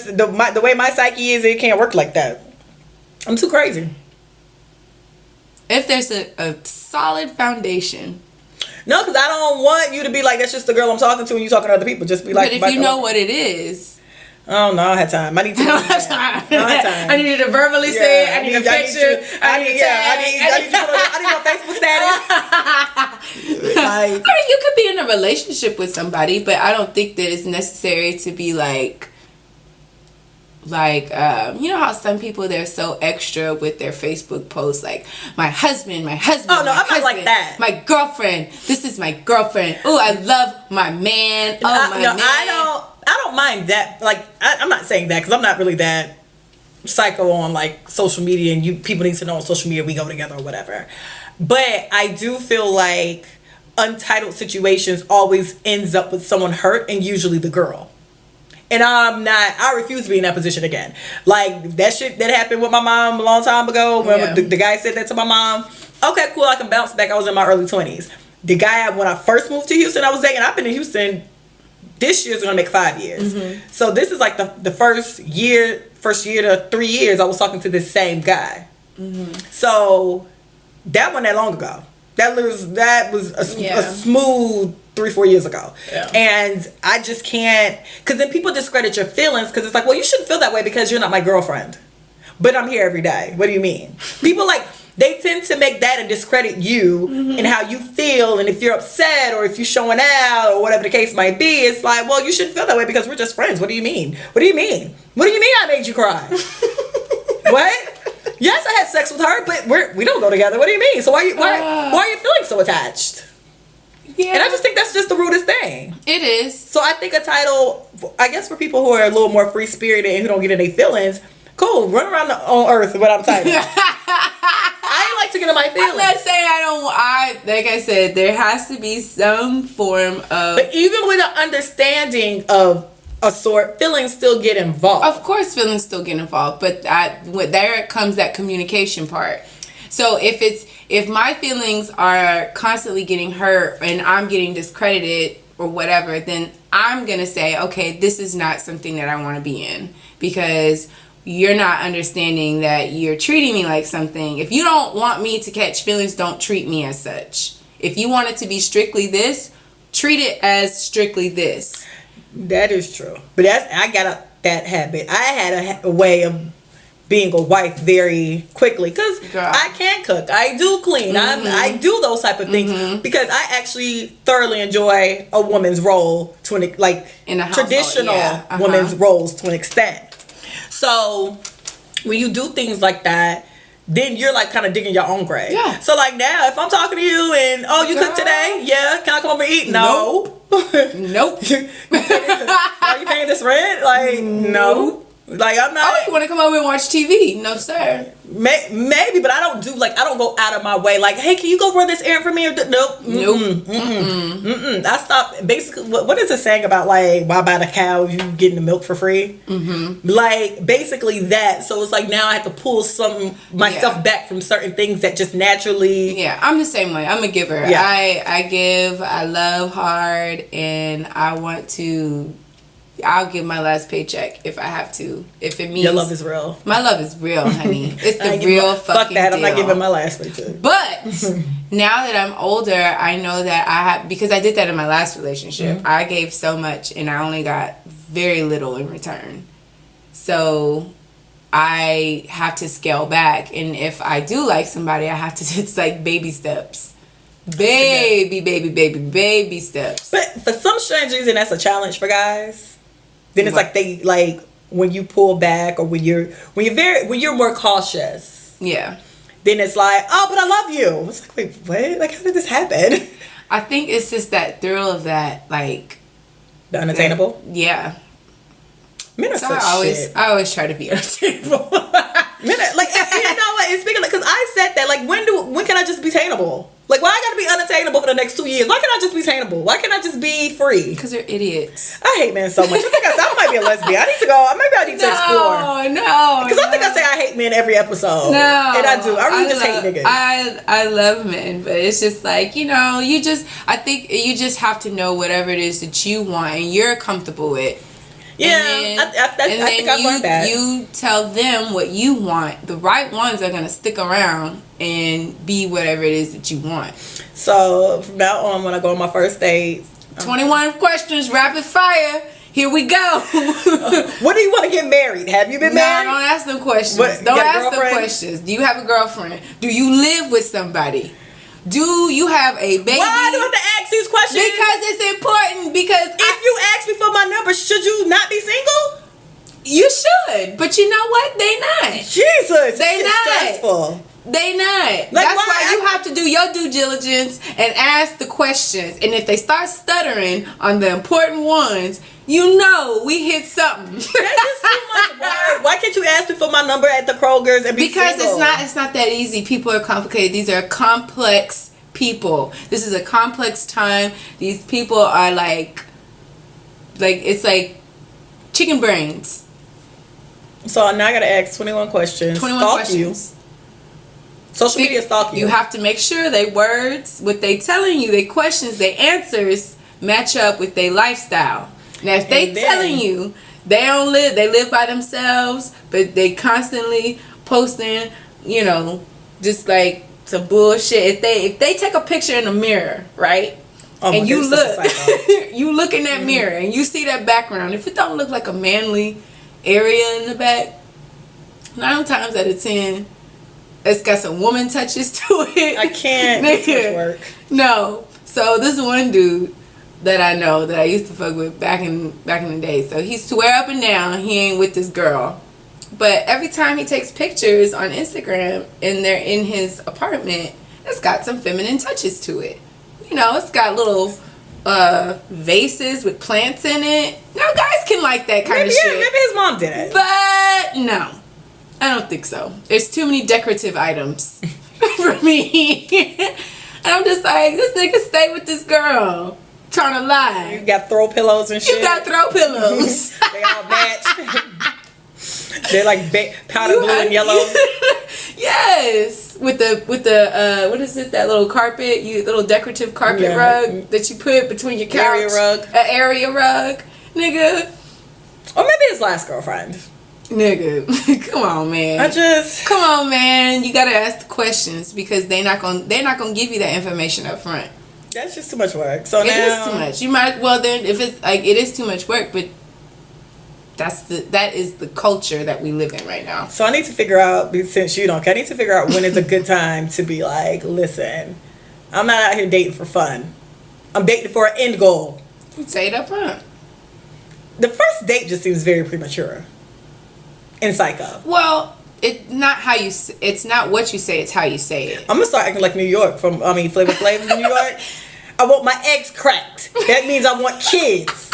the way my psyche is, it can't work like that. I'm too crazy. If there's a solid foundation. No, because I don't want you to be like, that's just the girl I'm talking to when you talking to other people. Just be like. But if you know what it is. Oh no, I don't have time. I need to. I don't have time. I need you to verbally say it. I need a picture. I need my Facebook status. I mean, you could be in a relationship with somebody, but I don't think that it's necessary to be like you know how some people, they're so extra with their Facebook posts, like my husband. Oh no, I'm not like that. My girlfriend. This is my girlfriend. Oh, I love my man. Oh, my man. I don't mind that. Like, I'm not saying that because I'm not really that psycho on like social media, and people need to know on social media we go together or whatever. But I do feel like untitled situations always ends up with someone hurt, and usually the girl. And I refuse to be in that position again. Like, that shit that happened with my mom a long time ago, when the guy said that to my mom. Okay, cool, I can bounce back. I was in my early 20s. The guy, when I first moved to Houston, I was dating. I've been in Houston, this year's gonna make 5 years. So this is like the first year to 3 years I was talking to this same guy. So that wasn't that long ago. That was a smooth 3-4 years ago. And I just can't, because then people discredit your feelings, because it's like, well, you shouldn't feel that way because you're not my girlfriend, but I'm here every day. What do you mean? People like, they tend to make that and discredit you and how you feel, and if you're upset or if you're showing out or whatever the case might be. It's like, well, you shouldn't feel that way because we're just friends. What do you mean? What do you mean? What do you mean I made you cry? What? Yes, I had sex with her, but we don't go together. What do you mean? So why are you feeling so attached? Yeah. And I just think that's just the rudest thing. It is. So I think a title, I guess, for people who are a little more free spirited and who don't get in their feelings, cool, run around on earth without a title. I like to get in my feelings. I'm not saying like I said, there has to be some form of, but even with an understanding of a sort, feelings still get involved. Of course feelings still get involved, but there comes that communication part. So if my feelings are constantly getting hurt and I'm getting discredited or whatever, then I'm gonna say, okay, this is not something that I want to be in, because you're not understanding that you're treating me like something. If you don't want me to catch feelings, don't treat me as such. If you want it to be strictly this, treat it as strictly this. That is true. But I got that habit. I had a way of being a wife very quickly, because I can cook, I do clean, I do those type of things, because I actually thoroughly enjoy a woman's role to in a traditional woman's roles to an extent. So when you do things like that, then you're like kind of digging your own grave. Yeah. So like now, if I'm talking to you and you cook today, yeah, can I come over and eat? No. Nope. Are you paying this rent? Like no. Like I'm not. Oh, you want to come over and watch TV? No, sir. Maybe, but I don't go out of my way. Like, hey, can you go run this errand for me? Or nope. I stopped. Basically, what is it saying about like why buy the cow if you getting the milk for free? Like basically that. So it's like now I have to pull myself back from certain things that just naturally. Yeah, I'm the same way. I'm a giver. Yeah. I give. I love hard, and I want to. I'll give my last paycheck if I have to. If it means your love is real. My love is real, honey. It's the real fucking deal. Fuck that. I'm not giving my last paycheck. But now that I'm older, I know that because I did that in my last relationship. I gave so much and I only got very little in return. So I have to scale back. And if I do like somebody, I have to, it's like baby steps. Baby steps. But for some strange reason, that's a challenge for guys. Then it's like they like when you pull back or when you're more cautious. Yeah. Then it's like, oh, but I love you. It's like, wait, what? Like, how did this happen? I think it's just that thrill of that, like the unattainable. Yeah. Men are such shit. I always try to be unattainable. Men are, like, you know what? And speaking, because I said that, like, when can I just be attainable? Like, why I gotta be unattainable for the next 2 years? Why can't I just be attainable? Why can't I just be free? Because they're idiots. I hate men so much. I think I might be a lesbian. I need to go. Maybe I need to explore. No. Because I think I say I hate men every episode. No. And I do. I really just hate niggas. I love men, but it's just like, I think you just have to know whatever it is that you want and you're comfortable with. Yeah, I think I've learned that. You tell them what you want. The right ones are going to stick around and be whatever it is that you want. So, from now on, when I go on my first date... 21 questions, rapid fire. Here we go. When do you want to get married? Have you been married? No, don't ask them questions. Don't ask them questions. Do you have a girlfriend? Do you live with somebody? Do you have a baby? Why do I have to ask these questions? Because it's important. Because if you ask me for my number, should you not be single? You should. But you know what? They not. Jesus. They not. Stressful. They not. That's why you have to do your due diligence and ask the questions. And if they start stuttering on the important ones, you know we hit something. That's just too much work. Why can't you ask me for my number at the Kroger's and be because single? it's not that easy. People are complicated. These are complex people. This is a complex time. These people are like it's like chicken brains. So now I gotta ask 21 questions. 21 stalk questions. You. Social media stalk you. You have to make sure they words, what they telling you, they questions, they answers match up with their lifestyle. Now if they telling you they live by themselves, but they constantly posting, you know, just like some bullshit. If they take a picture in the mirror, right? Oh and you look you look in that Mm-hmm. mirror and you see that background. If it don't look like a manly area in the back, 9 times out of 10 it's got some woman touches to it. I can't. It's too much work. No. So this one dude that I know that I used to fuck with back in the day. So he swear up and down he ain't with this girl. But every time he takes pictures on Instagram and they're in his apartment, it's got some feminine touches to it. You know, it's got little vases with plants in it. Now guys can like that kind of shit. Yeah, maybe his mom did it. But no. I don't think so. There's too many decorative items for me. And I'm just like, this nigga stay with this girl. Trying to lie. You got throw pillows and shit. You got throw pillows. They all match. They're like powder blue and yellow. Yes. With the what is it, that little carpet, little decorative carpet rug that you put between your couch. Area rug. An area rug. Nigga. Or maybe his last girlfriend. Nigga, come on, man. Come on, man. You gotta ask the questions because they're not gonna give you that information up front. That's just too much work. So it is too much. You might then if it's like it is too much work, but that is the culture that we live in right now. So I need to figure out, since you don't, I need to figure out when is a good time to be like, listen, I'm not out here dating for fun. I'm dating for an end goal. Say it up front. The first date just seems very premature. And psycho. Well, it's not what you say, it's how you say it. I'm gonna start acting like New York Flavor Flav in New York. I want my eggs cracked. That means I want kids.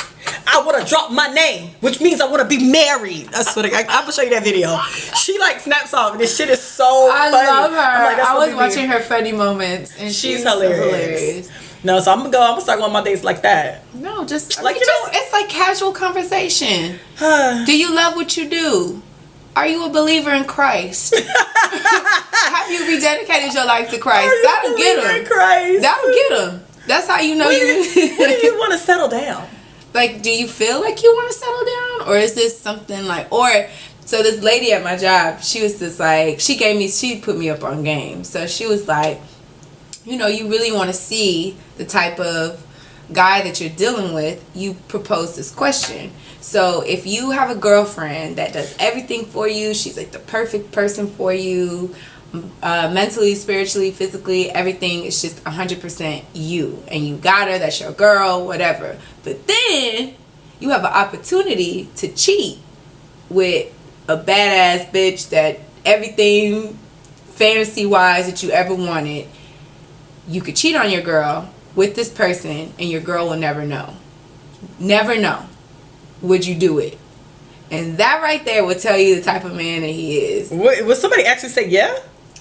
I want to drop my name, which means I want to be married. I swear to God, I'm gonna show you that video. She like snaps off. This shit is so funny. I love her. I was watching her her funny moments, and she's hilarious. No, so I'm gonna start going on my dates like that. No, just like it's like casual conversation. Do you love what you do? Are you a believer in Christ? Have you rededicated your life to Christ? That'll get him. That'll get him. That's how you know when do you want to settle down? Like, do you feel like you want to settle down, or is this something like, so this lady at my job, she was just like, she put me up on game. So she was like, you know, you really want to see the type of guy that you're dealing with, you propose this question. So if you have a girlfriend that does everything for you, she's like the perfect person for you, mentally, spiritually, physically, everything is just 100% you, and you got her, that's your girl, whatever. But then you have an opportunity to cheat with a badass bitch that everything fantasy wise that you ever wanted. You could cheat on your girl with this person and your girl will never know. Would you do it? And that right there will tell you the type of man that he is. Would somebody actually say yeah?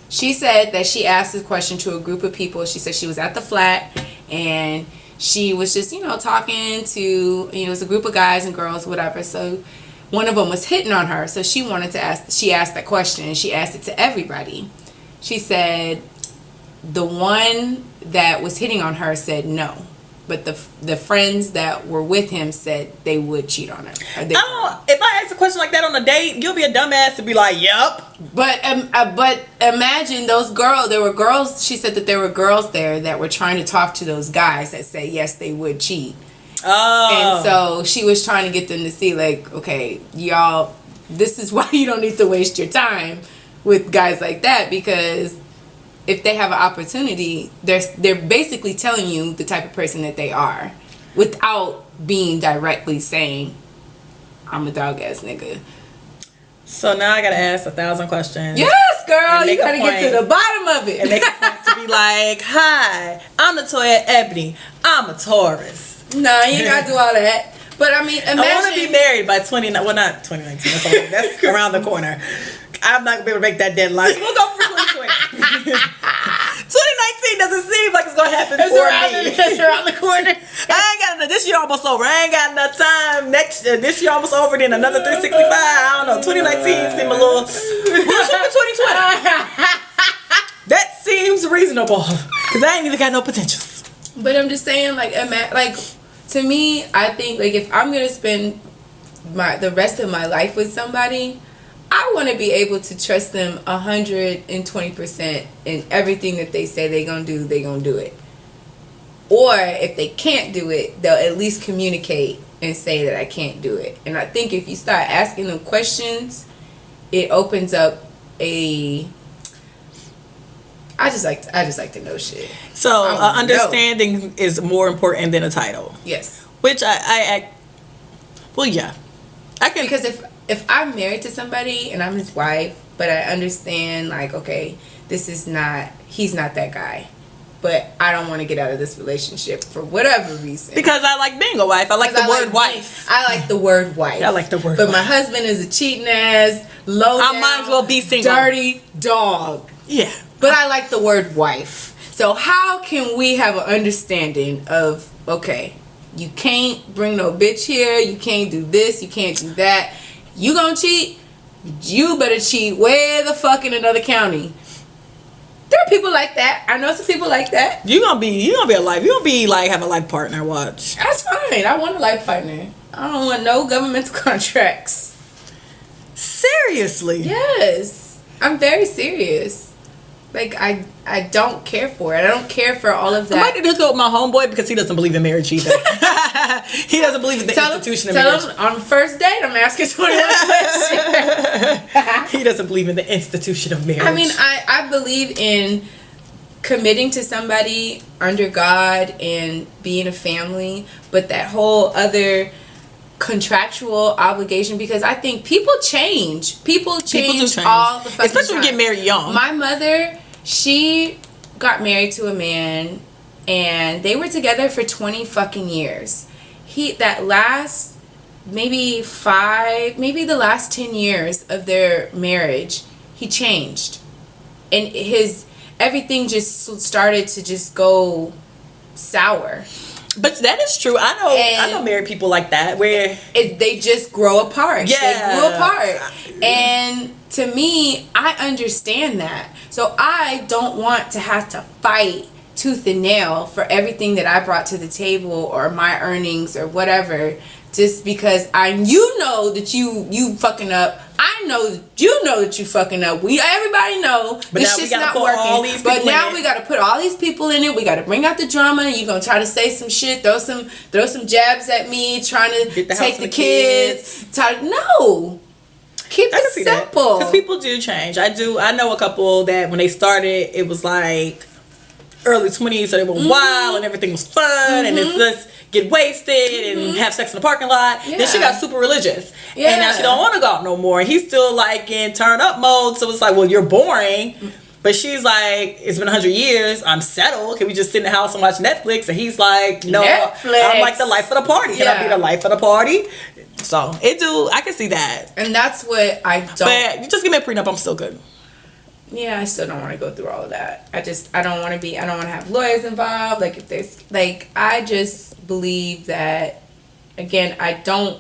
She said that she asked this question to a group of people. She said she was at the flat and she was just, talking to, it was a group of guys and girls, whatever. So one of them was hitting on her. So she asked that question and she asked it to everybody. She said the one that was hitting on her said no. But the friends that were with him said they would cheat on her. If I ask a question like that on a date, you'll be a dumbass to be like, "Yup." But imagine those girls. There were girls. She said that there were girls there that were trying to talk to those guys that say yes, they would cheat. Oh. And so she was trying to get them to see, like, okay, y'all, this is why you don't need to waste your time with guys like that, because if they have an opportunity, they're basically telling you the type of person that they are without being directly saying, I'm a dog ass nigga. So now I gotta ask 1,000 questions. Yes, girl. You make a gotta get to point. the bottom of it. And make a point to be like, hi, I'm NatoyaEbony. I'm a Taurus. No, you ain't gotta do all that. But I mean, imagine. I want to be married by 29. Well, not 2019. That's around the corner. I'm not gonna be able to make that deadline. So we'll go for 2020. 2019 doesn't seem like it's gonna happen for me. It's around the corner. I ain't got enough. This year almost over. I ain't got enough time. This year almost over. Then another 365. I don't know. 2019 seemed a little. We'll shoot for 2020. That seems reasonable because I ain't even got no potentials. But I'm just saying, like to me, I think like if I'm gonna spend the rest of my life with somebody, I want to be able to trust them 120% in everything that they say they're gonna do. They're gonna do it. Or if they can't do it, they'll at least communicate and say that I can't do it. And I think if you start asking them questions, it opens up a. I just like to know shit. So understanding is more important than a title. Yes. Which well, yeah, I can, because if I'm married to somebody and I'm his wife, but I understand like, okay, he's not that guy, but I don't want to get out of this relationship for whatever reason. Because I like being a wife. I like the word wife. I like the word wife. I like the word But wife. my husband is a cheating ass, low down, I might as well be single. dirty dog. Yeah. But I like the word wife. So how can we have an understanding of, okay, you can't bring no bitch here, you can't do this, you can't do that. You gonna cheat? You better cheat way the fuck in another county. There are people like that. I know some people like that. You gonna be alive. You gonna be like have a life partner. Watch. That's fine. I want a life partner. I don't want no governmental contracts. Seriously? Yes, I'm very serious. Like I don't care for it. I don't care for all of that. I might need to go with my homeboy because he doesn't believe in marriage either. He doesn't believe in the institution of marriage. Tell him on the first date I'm asking 21 questions. He doesn't believe in the institution of marriage. I mean, I believe in committing to somebody under God and being a family, but that whole other contractual obligation, because I think people change. People change all the fucking especially when you get married young. My mother, she got married to a man and they were together for 20 fucking years. That last maybe the last 10 years of their marriage, he changed. And everything just started to just go sour. But that is true. I know married people like that where they just grow apart. Yeah. They grew apart. And to me, I understand that. So I don't want to have to fight tooth and nail for everything that I brought to the table or my earnings or whatever, just because you know that you fucking up. I know that you fucking up. Everybody know this shit's not working. But now we got to put all these people in it. We got to bring out the drama. You gonna try to say some shit, throw some jabs at me, trying to take the kids. No. Keep it simple. Because people do change. I know a couple that when they started, it was like early 20s, so they were wild and everything was fun and it's just get wasted and have sex in the parking lot. Yeah. Then she got super religious. Yeah. And now she don't want to go out no more. He's still like in turn up mode, so it's like, well, you're boring. But she's like, it's been 100 years. I'm settled. Can we just sit in the house and watch Netflix? And he's like, no, Netflix. I'm like the life of the party. Can I be the life of the party? So I can see that. And that's what I don't. But you just give me a prenup, I'm still good. Yeah, I still don't want to go through all of that. I don't want to have lawyers involved. Like if there's I just believe that, again, I don't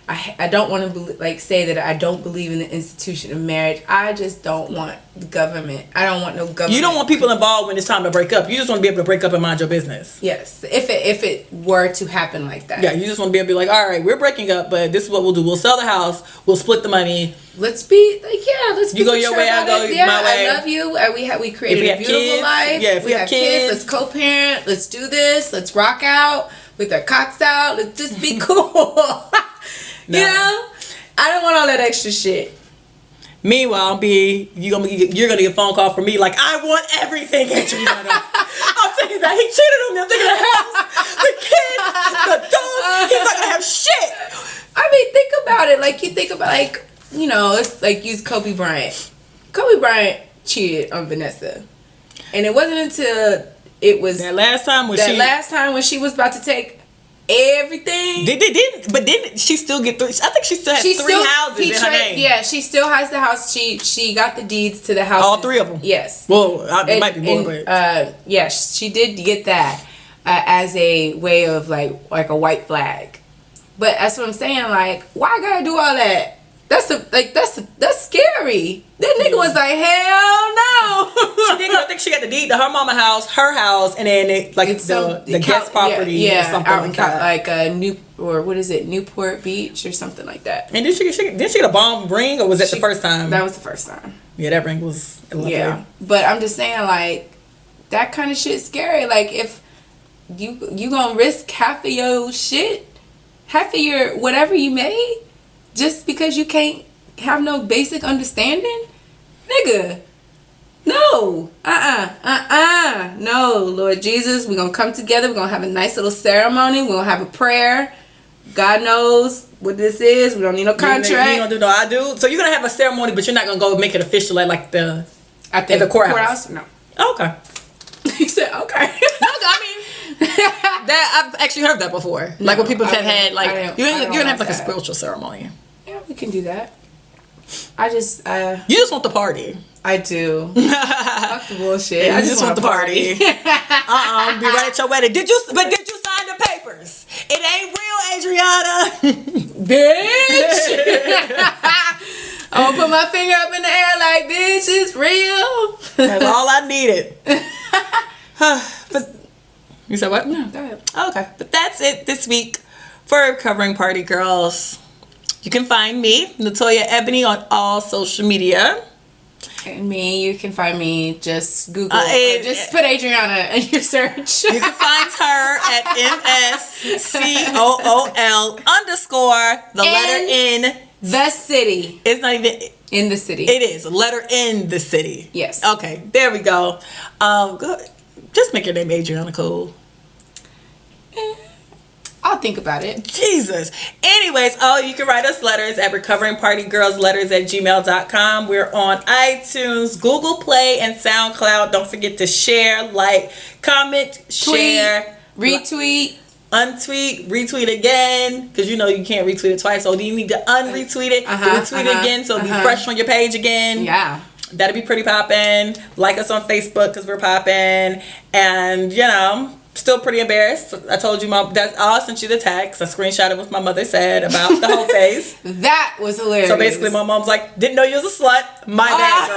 want to say that I don't believe in the institution of marriage. I just don't want the government. I don't want no government. You don't want people involved when it's time to break up. You just want to be able to break up and mind your business. Yes, if it were to happen like that. Yeah, you just want to be able to be like, all right, we're breaking up, but this is what we'll do. We'll sell the house. We'll split the money. Let's be let's be you go your way, I go my way. I love you. We created a beautiful life. Yeah, if we have kids, let's co-parent. Let's do this. Let's rock out with our cocks out. Let's just be cool. You know, I don't want all that extra shit. Meanwhile, you're gonna get a phone call from me like, I want everything, Adrianna. I'm taking that. He cheated on me. I'm taking the house, the kids, the dog. He's not gonna have shit. I mean, think about it. Like you think about let's like use Kobe Bryant. Kobe Bryant cheated on Vanessa, and it wasn't until it was that last time when she was about to take everything. Didn't she still get three? I think she still has three houses in her name. Yeah, she still has the house. She got the deeds to the house. All three of them. Yes. Well, it might be more, but yeah, she did get that as a way of like a white flag. But that's what I'm saying. Like, why I gotta do all that? That's scary. That nigga was like, hell no. She didn't. I think she got the deed to her mama house, her house, and then the guest property or something like that. Like a Newport Beach or something like that. And did she get a bomb ring, or was that the first time? That was the first time. Yeah, that ring was lovely. Yeah, but I'm just saying, like, that kind of shit's scary. Like, if you gonna risk half of your shit, half of your whatever you made, just because you can't have no basic understanding, nigga. No. No, Lord Jesus, we're gonna come together, we're gonna have a nice little ceremony, we're gonna have a prayer. God knows what this is. We don't need no contract. You ain't gonna do no I do. So you're gonna have a ceremony, but you're not gonna go make it official at the courthouse? No. Okay. He said okay. No, I mean that I've actually heard that before. No, like when people have had you're gonna have like a that. spiritual ceremony. Yeah, we can do that. I just you just want the party. I do. Fuck the bullshit. I just want the party. Be right at your wedding. Did you sign the papers? It ain't real, Adrianna. Bitch. I'm gonna put my finger up in the air like, bitch, it's real. That's all I needed. But you said what? No, go ahead. Okay, but that's it this week for Covering Party Girls. You can find me, NatoyaEbony, on all social media. And me, you can find me, just Google, just put Adrianna in your search. You can find her at MSCOOL _ the letter N. The city. It's not even in the city. It is. Letter in the city. Yes. Okay, there we go. Just make your name Adrianna Cool. I'll think about it. Jesus. Anyways, you can write us letters at recoveringpartygirlsletters@gmail.com. We're on iTunes, Google Play, and SoundCloud. Don't forget to share, like, comment, share, retweet, untweet, retweet again, because you can't retweet it twice. So you need to unretweet it, retweet it again, so it'll be fresh on your page again. Yeah. That'll be pretty poppin'. Like us on Facebook because we're poppin'. And, still pretty embarrassed. I told you, I sent you the text. I screenshotted what my mother said about the whole face. That was hilarious. So basically, my mom's like, didn't know you was a slut. My bad, girl.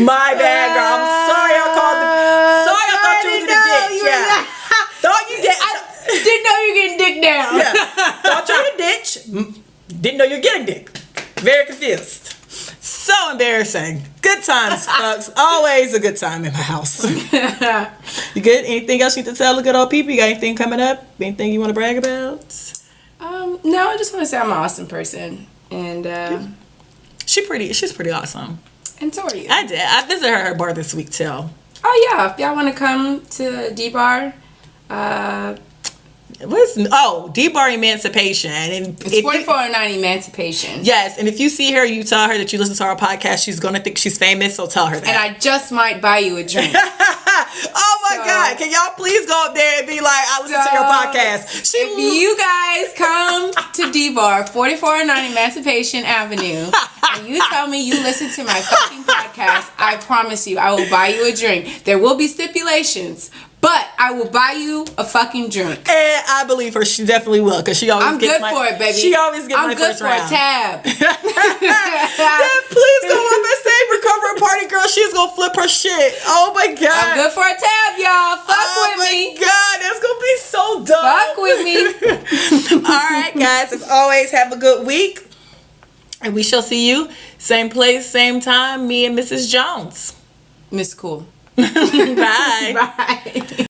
My bad, girl. I'm sorry I called Sorry I thought you was in a ditch. Yeah. Thought you did. Didn't know you were getting dick down. Yeah. Thought you were in a ditch. Didn't know you're getting dick. Very confused. So embarrassing. Good times, folks. Always a good time in my house. You good? Anything else you need to tell the good old people? You got anything coming up? Anything you want to brag about? No, I just want to say I'm an awesome person. And she's pretty awesome. And so are you. I did. I visited her bar this week too. Oh yeah, if y'all want to come to D-Bar, D-Bar Emancipation. And it's 4409 Emancipation. Yes, and if you see her, you tell her that you listen to our podcast, she's going to think she's famous, so tell her that. And I just might buy you a drink. Oh my God, can y'all please go up there and be like, I listen to your podcast. If you guys come to D-Bar, 4409 Emancipation Avenue, and you tell me you listen to my fucking podcast, I promise you, I will buy you a drink. There will be stipulations, but I will buy you a fucking drink. And I believe her. She definitely will, because she always gets for it, baby. She always gets my first round. I'm good for a tab. Please go up and say Recovering Party Girl. She's going to flip her shit. Oh my God. I'm good for a tab, y'all. Fuck with me. Oh my God. That's going to be so dumb. Fuck with me. All right, guys. As always, have a good week. And we shall see you same place, same time. Me and Mrs. Jones. Miss Cool. Bye. Bye.